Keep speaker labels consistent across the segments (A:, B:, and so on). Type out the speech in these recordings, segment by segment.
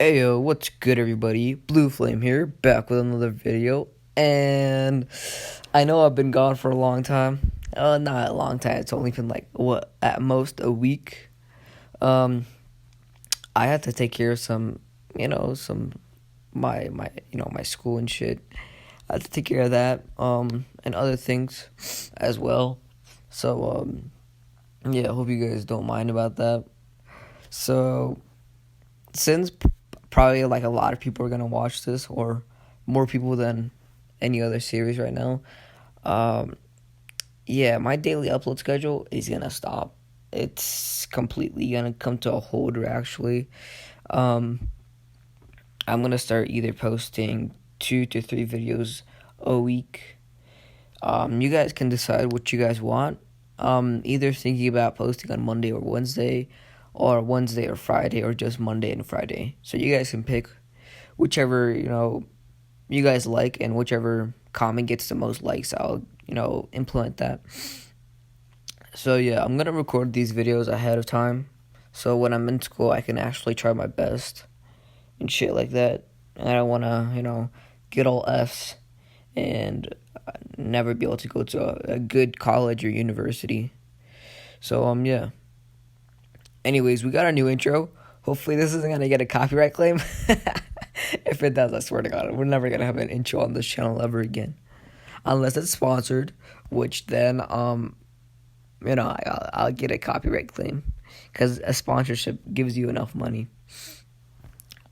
A: Heyo, what's good everybody? Blue Flame here, back with another video. And I know I've been gone for a long time. Not a long time, it's only been like, what, at most a week. Um, I had to take care of some my school and shit. I had to take care of that, and other things as well. So, yeah, I hope you guys don't mind about that. So, since probably like a lot of people are gonna watch this, or more people than any other series right now. Um, yeah, my daily upload schedule is gonna stop. It's completely gonna come to a halt. Actually, um, I'm gonna start either posting 2 to 3 videos a week. You guys can decide what you guys want. Either thinking about posting on Monday or Wednesday, or Wednesday or Friday, or just Monday and Friday. So you guys can pick whichever you guys like, and whichever comment gets the most likes, I'll implement that. So yeah, I'm gonna record these videos ahead of time, so when I'm in school I can actually try my best and shit like that. And I don't wanna get all F's and never be able to go to a good college or university. So yeah. Anyways, we got a new intro. Hopefully this isn't gonna get a copyright claim. If it does, I swear to God, we're never gonna have an intro on this channel ever again, unless it's sponsored. Which then, I'll get a copyright claim, because a sponsorship gives you enough money.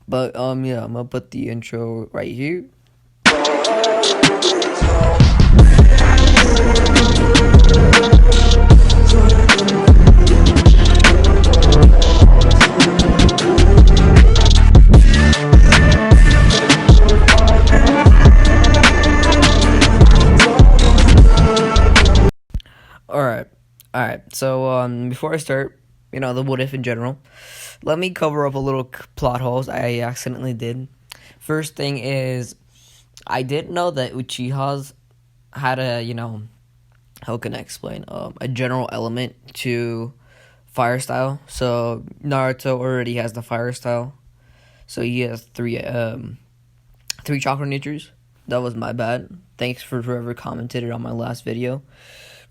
A: But yeah, I'm gonna put the intro right here. All right. So before I start, the what if in general, let me cover up a little plot holes I accidentally did. First thing is, I didn't know that Uchihas had how can I explain? A general element to fire style. So Naruto already has the fire style. So he has three chakra natures. That was my bad. Thanks for whoever commented it on my last video.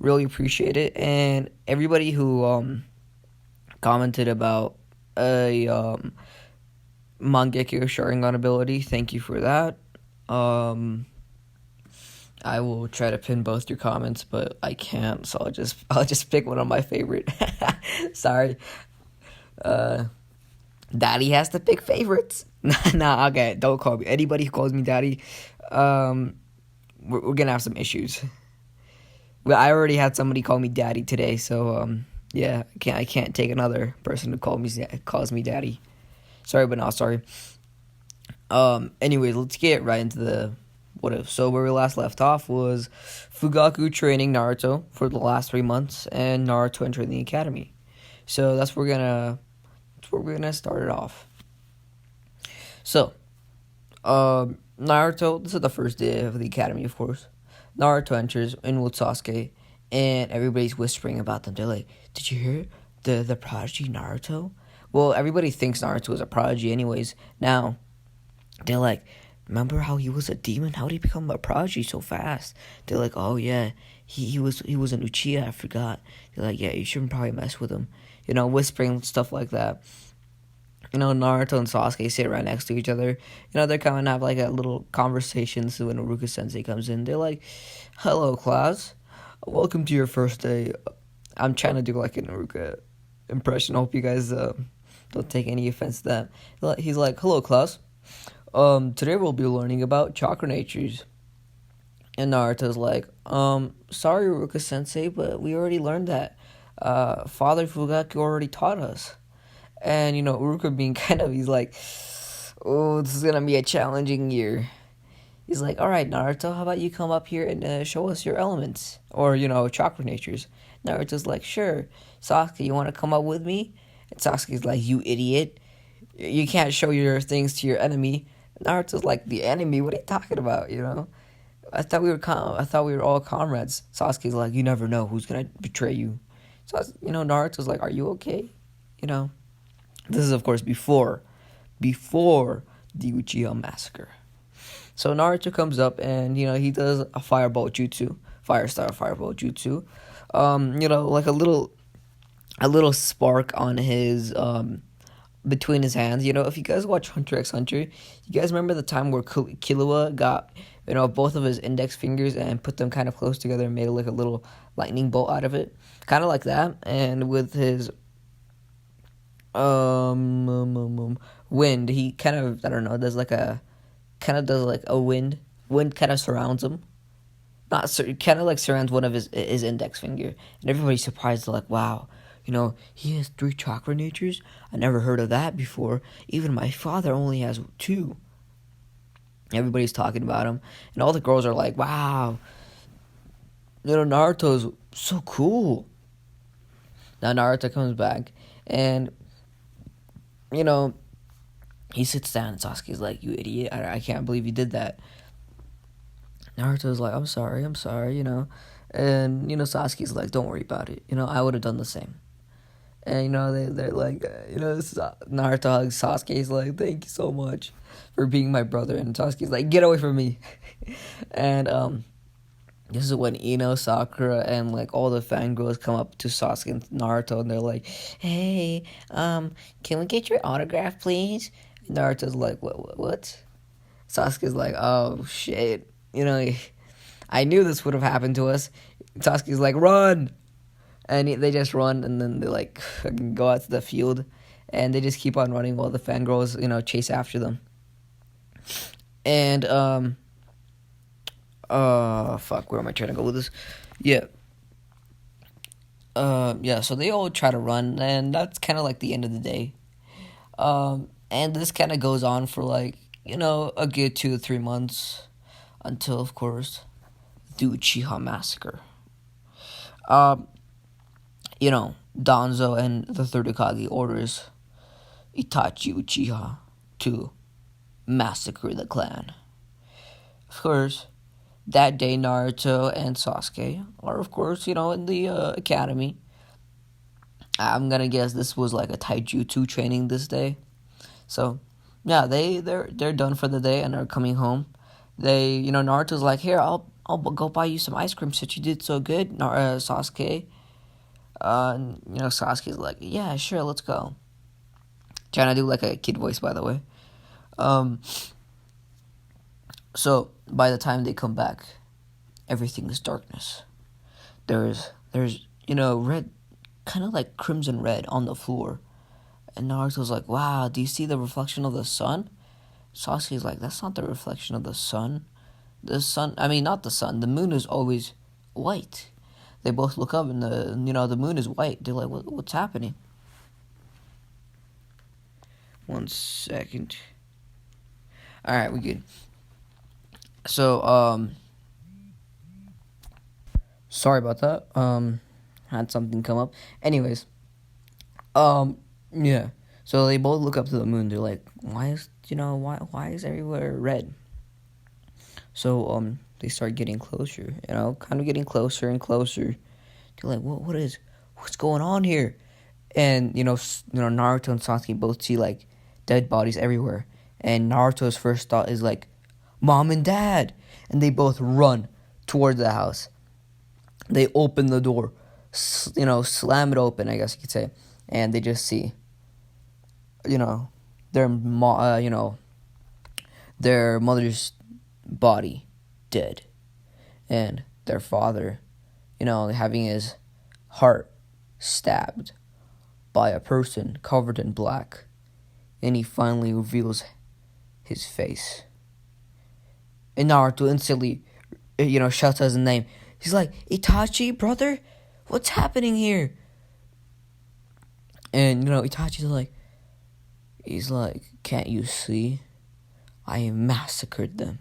A: Really appreciate it. And everybody who commented about a Mangekyo Sharingan ability, thank you for that. I will try to pin both your comments, but I can't, so I'll just pick one of my favorite. Sorry. Daddy has to pick favorites. Nah, okay, don't call me. Anybody who calls me daddy, we're gonna have some issues. Well, I already had somebody call me daddy today, so yeah, I can't take another person who calls me daddy. Sorry, but not sorry. Anyways, let's get right into the what if. So where we last left off was Fugaku training Naruto for the last 3 months, and Naruto entering the academy. So that's where we're gonna start it off. So, Naruto, this is the first day of the academy, of course. Naruto enters in with Sasuke, and everybody's whispering about them. They're like, "Did you hear the prodigy Naruto?" Well, everybody thinks Naruto is a prodigy, anyways. Now, they're like, "Remember how he was a demon? How did he become a prodigy so fast?" They're like, "Oh yeah, he was an Uchiha. I forgot." They're like, "Yeah, you shouldn't probably mess with him." Whispering stuff like that. Naruto and Sasuke sit right next to each other. They're coming to have like a little conversation. So when Iruka Sensei comes in, they're like, "Hello, class. Welcome to your first day." I'm trying to do like an Iruka impression. I hope you guys don't take any offense to that. He's like, "Hello, class. Today we'll be learning about chakra natures." And Naruto's like, "Sorry, Iruka Sensei, but we already learned that. Father Fugaku already taught us." And, Uruka being he's like, "Oh, this is going to be a challenging year." He's like, "All right, Naruto, how about you come up here and show us your elements, or, chakra natures?" Naruto's like, "Sure. Sasuke, you want to come up with me?" And Sasuke's like, "You idiot. You can't show your things to your enemy." Naruto's like, "The enemy? What are you talking about, I thought we were all comrades." Sasuke's like, "You never know who's going to betray you." So, Naruto's like, "Are you okay?" This is, of course, before before the Uchiha massacre. So Naruto comes up and he does a fireball jutsu, fireball jutsu. Like a little spark on his between his hands. If you guys watch Hunter x Hunter, you guys remember the time where Killua got both of his index fingers and put them kind of close together and made like a little lightning bolt out of it, kind of like that. And with his wind, he kind of, I don't know, does like a wind kind of surrounds him. Not kind of like surrounds one of his index finger, and everybody's surprised. They're like, wow, he has 3 chakra natures. I never heard of that before. Even my father only has 2. Everybody's talking about him, and all the girls are like, wow, Naruto's so cool. Now Naruto comes back, and he sits down, and Sasuke's like, you idiot, I can't believe you did that. Naruto's like, I'm sorry, and Sasuke's like, don't worry about it, I would have done the same. And they're like, Naruto hugs Sasuke. He's like, thank you so much for being my brother. And Sasuke's like, get away from me. And this is when Sakura, and like all the fangirls come up to Sasuke and Naruto, and they're like, hey, can we get your autograph, please? And Naruto's like, what? Sasuke's like, oh shit, I knew this would have happened to us. Sasuke's like, run! And they just run, and then they like go out to the field, and they just keep on running while the fangirls, chase after them. And fuck, where am I trying to go with this? Yeah. So they all try to run, and that's kind of like the end of the day. And this kind of goes on for like, a good 2 to 3 months, until, of course, the Uchiha massacre. Danzo and the Third Hokage orders Itachi Uchiha to massacre the clan. Of course, that day Naruto and Sasuke are, of course, in the academy. I'm gonna guess this was like a taijutsu training this day. So, yeah, they're done for the day and are coming home. Naruto's like, here, I'll go buy you some ice cream since you did so good, Sasuke. Sasuke's like, yeah, sure, let's go. Trying to do like a kid voice, by the way. So by the time they come back, everything is darkness. There's red, kind of like crimson red on the floor. And Naruto's like, wow, do you see the reflection of the sun? Sasuke's like, that's not the reflection of the sun. Not the sun. The moon is always white. They both look up, and the moon is white. They're like, what's happening? 1 second. All right, we good. So, sorry about that. Had something come up. Anyways, yeah. So they both look up to the moon. They're like, why is everywhere red? So, they start getting closer, kind of getting closer and closer. They're like, what's going on here? And, Naruto and Sasuke both see, like, dead bodies everywhere. And Naruto's first thought is, like, Mom and Dad. And they both run toward the house. They open the door, slam it open, I guess you could say. And they just see, their mother's body dead, and their father, having his heart stabbed by a person covered in black, and he finally reveals his face. And Naruto instantly, shouts out his name. He's like, Itachi, brother, what's happening here? And, Itachi's like, he's like, can't you see? I massacred them.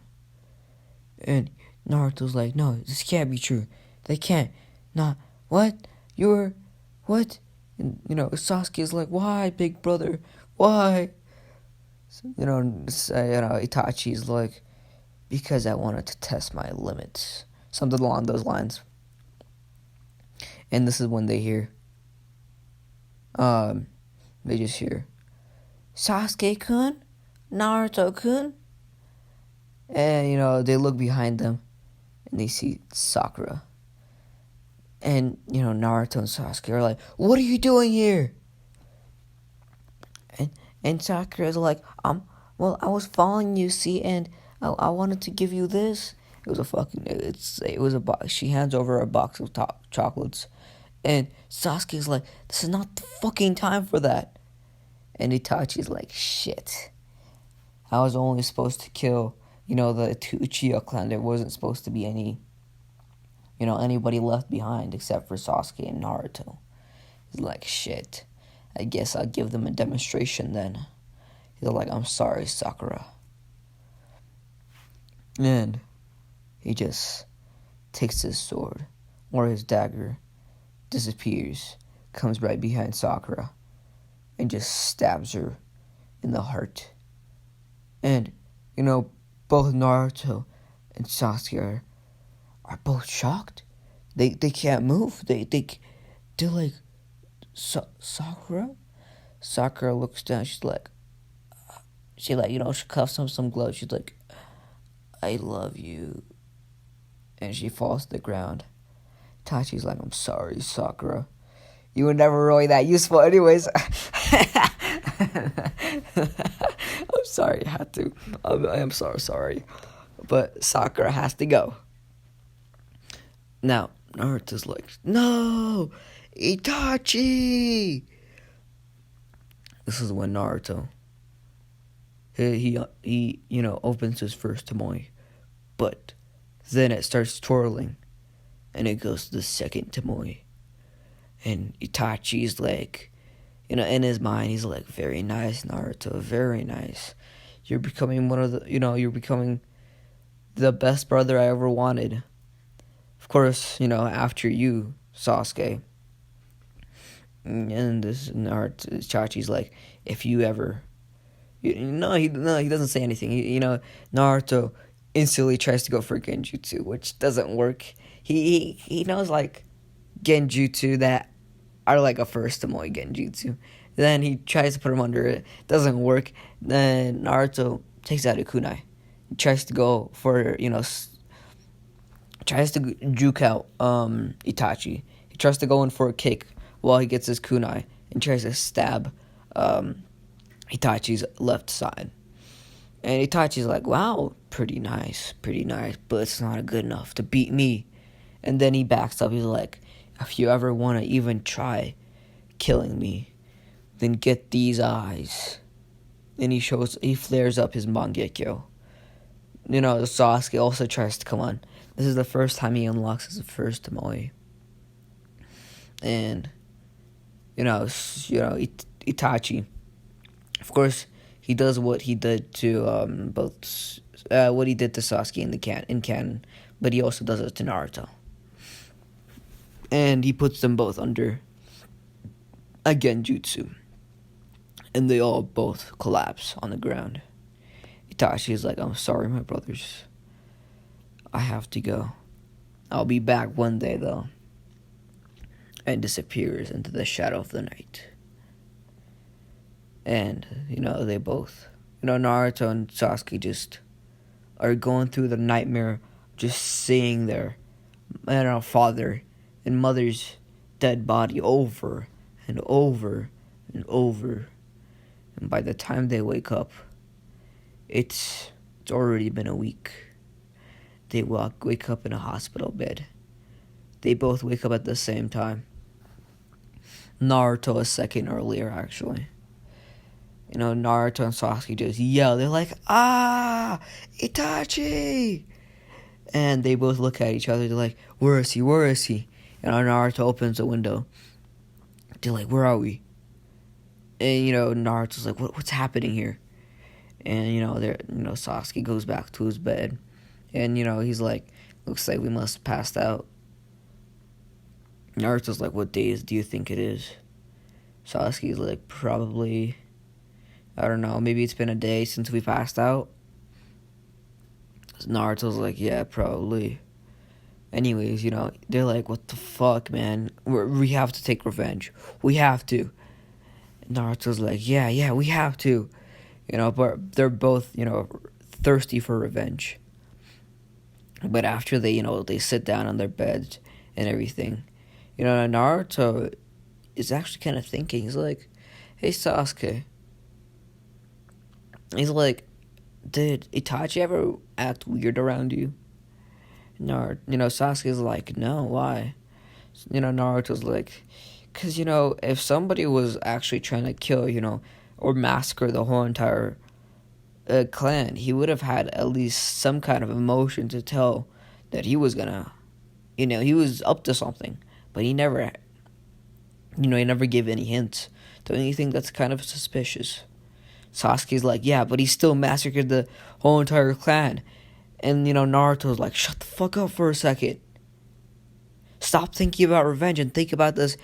A: And Naruto's like, no, this can't be true. They can't. Not, what? What? And, Sasuke's like, why, big brother? Why? So, Itachi's like, because I wanted to test my limits. Something along those lines. And this is when they hear, they just hear, Sasuke-kun, Naruto-kun? And, they look behind them, and they see Sakura. And, Naruto and Sasuke are like, what are you doing here? And Sakura's like, well, I was following you, see, and I wanted to give you this. It was a box. She hands over a box of chocolates. And Sasuke's like, this is not the fucking time for that. And Itachi's like, shit. I was only supposed to kill, the UCHIHA clan. There wasn't supposed to be anybody left behind except for Sasuke and Naruto. He's like, shit. I guess I'll give them a demonstration then. He's like, I'm sorry, Sakura. And he just takes his sword, or his dagger, disappears, comes right behind Sakura, and just stabs her in the heart. And, both Naruto and Sasuke are both shocked. They can't move. They're like, Sakura? Sakura looks down. She cuffs on some gloves. She's like, I love you. And she falls to the ground. Itachi's like, I'm sorry, Sakura. You were never really that useful anyways. I'm sorry, I had to. I am so sorry. But Sakura has to go. Now, Naruto's like, no! Itachi! This is when Naruto, he opens his first tomoe. But then it starts twirling. And it goes to the second tomoe. And Itachi's like, in his mind, he's like, very nice, Naruto, very nice. You're becoming you're becoming the best brother I ever wanted. Of course, after you, Sasuke. And this Naruto, Itachi's like, if you ever, he doesn't say anything. Naruto instantly tries to go for Genjutsu, which doesn't work. He knows like Genjutsu that are like a first tomoe Genjutsu. Then he tries to put him under it. Doesn't work. Then Naruto takes out a kunai. He tries to go for, tries to juke out Itachi. He tries to go in for a kick while he gets his kunai and tries to stab Itachi's left side. And Itachi's like, wow, pretty nice, but it's not good enough to beat me. And then he backs up. He's like, if you ever want to even try killing me, then get these eyes. Then he flares up his Mangekyo. Sasuke also tries to come on. This is the first time he unlocks his first tomoe. And, Itachi, of course, he does what he did to what he did to Sasuke in canon, but he also does it to Naruto. And he puts them both under a Genjutsu. And they all both collapse on the ground. Itachi is like, I'm sorry, my brothers. I have to go. I'll be back one day, though. And disappears into the shadow of the night. And, they both, Naruto and Sasuke just are going through the nightmare, just seeing their, father and mother's dead body over and over and over. And by the time they wake up, it's already been a week. They wake up in a hospital bed. They both wake up at the same time. Naruto a second earlier, actually. Naruto and Sasuke just yell. They're like, ah, Itachi! And they both look at each other. They're like, where is he? And Naruto opens a window. They're like, where are we? And, Naruto's like, what's happening here? And, Sasuke goes back to his bed. And, he's like, looks like we must have passed out. Naruto's like, what days do you think it is? Sasuke's like, probably, I don't know, maybe it's been a day since we passed out. Naruto's like, yeah, probably. Anyways, they're like, what the fuck, man? We have to take revenge. We have to. Naruto's like, yeah, we have to. but they're both, thirsty for revenge. But after they sit down on their beds and everything, Naruto is actually kind of thinking. He's like, "Hey, Sasuke." He's like, "Did Itachi ever act weird around you?" Sasuke's like, "No, why?" Naruto's like, "Cause if somebody was actually trying to kill, or massacre the whole entire clan, he would have had at least some kind of emotion to tell that he was gonna, he was up to something. But he never, he never gave any hints. Don't you think that's kind of suspicious?" Sasuke's like, "Yeah, but he still massacred the whole entire clan." And, Naruto's like, "Shut the fuck up for a second. Stop thinking about revenge and think about this,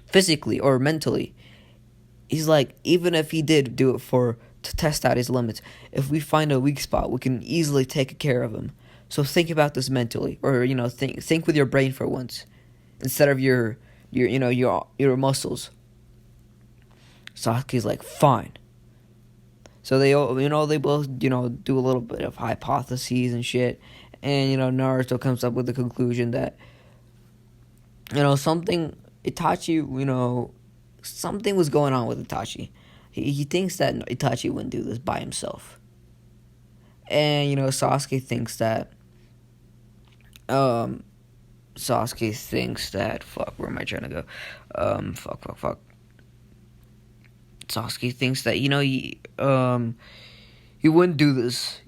A: physically or mentally." He's like, even if he did do it to test out his limits, if we find a weak spot, we can easily take care of him. So think about this mentally, or think with your brain for once, instead of your muscles. Sasuke's like, "Fine." So they both do a little bit of hypotheses and shit, and Naruto comes up with the conclusion that something Itachi something was going on with Itachi. He thinks that Itachi wouldn't do this by himself. And, Sasuke thinks that, fuck, where am I trying to go? Fuck. Sasuke thinks that, he wouldn't do this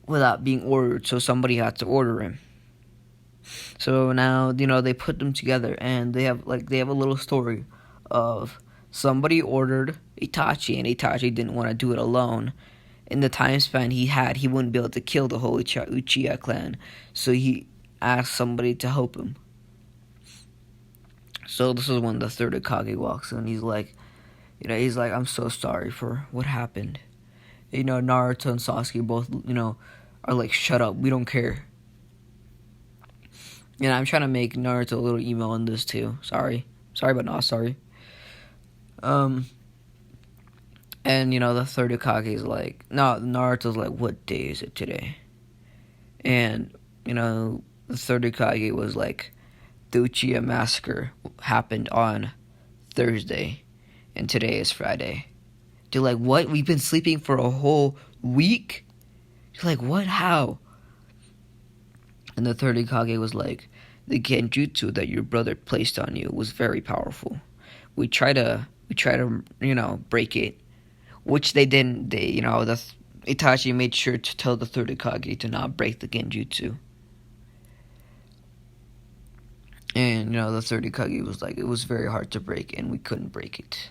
A: without being ordered, so somebody had to order him. So now, they put them together, and they have a little story of somebody ordered Itachi, and Itachi didn't want to do it alone. In the time span he had, he wouldn't be able to kill the whole Uchiha clan, so he asked somebody to help him. So this is when the third Hokage walks in. He's like, "I'm so sorry for what happened." Naruto and Sasuke both, are like, "Shut up, we don't care." I'm trying to make Naruto a little emo in this too. Sorry, but not sorry. And the third Hokage is like, no, Naruto's like, "What day is it today?" And the third Hokage was like, "The Uchiha massacre happened on Thursday, and today is Friday." They're like, "What? We've been sleeping for a whole week?" You're like, "What? How?" And the third Hokage was like, "The genjutsu that your brother placed on you was very powerful. We try to break it, which they didn't. Itachi made sure to tell the third Hokage to not break the genjutsu." And the third Hokage was like, "It was very hard to break, and we couldn't break it.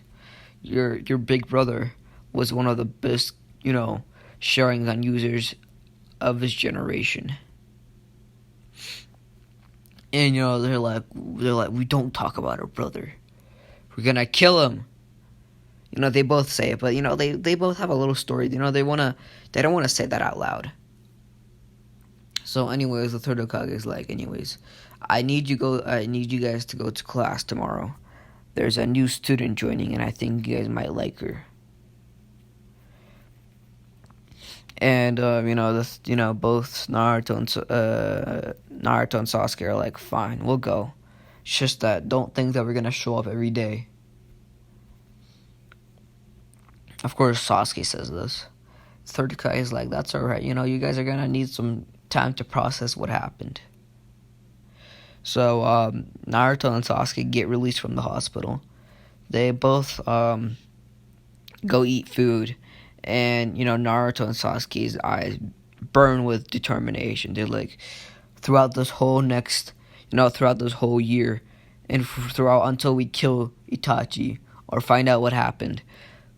A: Your big brother was one of the best, Sharingan users of his generation." And they're like, "We don't talk about our brother. We're gonna kill him." They both say it, but they both have a little story. They don't want to say that out loud. So anyways, the third Hokage is like, "Anyways, I need you guys to go to class tomorrow. There's a new student joining, and I think you guys might like her." And both Naruto and Sasuke are like, "Fine, we'll go. It's just that don't think that we're gonna show up every day." Of course, Sasuke says this. Third Hokage is like, "That's alright. You guys are gonna need some time to process what happened." So Naruto and Sasuke get released from the hospital. They both go eat food, and Naruto and Sasuke's eyes burn with determination. They're like, throughout this whole year, and throughout until we kill Itachi or find out what happened,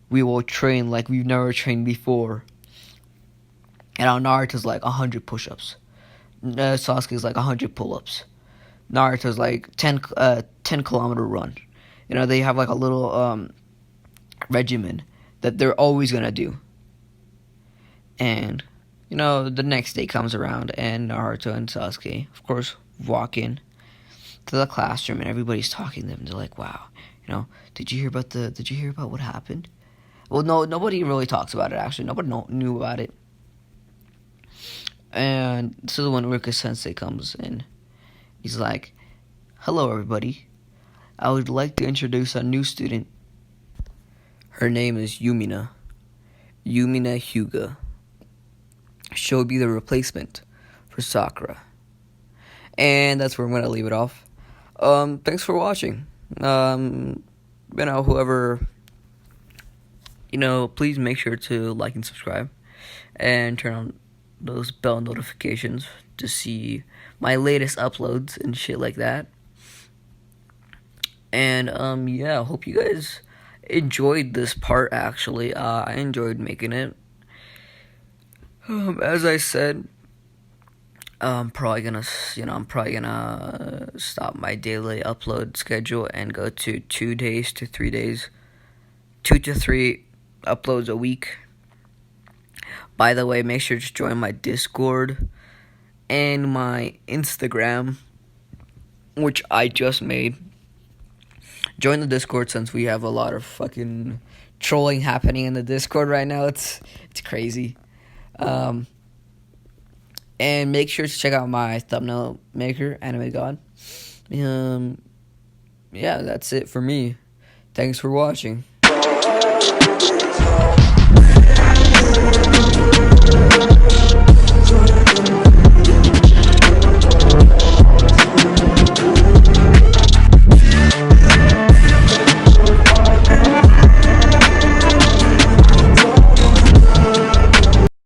A: we will train like we've never trained before. And Naruto's like 100 push-ups. Sasuke's like 100 pull-ups. Naruto's like 10 kilometer run. They have like a little regimen that they're always gonna do. And the next day comes around, and Naruto and Sasuke, of course, walk in to the classroom, and everybody's talking to them. They're like, "Wow, did you hear about what happened? Well, no, nobody really talks about it, actually. Nobody knew about it. And so when Rika Sensei comes in, he's like, "Hello, everybody. I would like to introduce a new student. Her name is Yumina Hyuga. She'll be the replacement for Sakura." And that's where I'm going to leave it off. Thanks for watching. Whoever, please make sure to like and subscribe and turn on those bell notifications to see my latest uploads and shit like that. And I hope you guys enjoyed this part. Actually, I enjoyed making it. As I said, I'm probably gonna stop my daily upload schedule and go to 2 days to 3 days, 2 to 3 uploads a week. By the way, make sure to join my Discord and my Instagram, which I just made. Join the Discord since we have a lot of fucking trolling happening in the Discord right now. It's crazy. And make sure to check out my thumbnail maker, Anime God. That's it for me. Thanks for watching.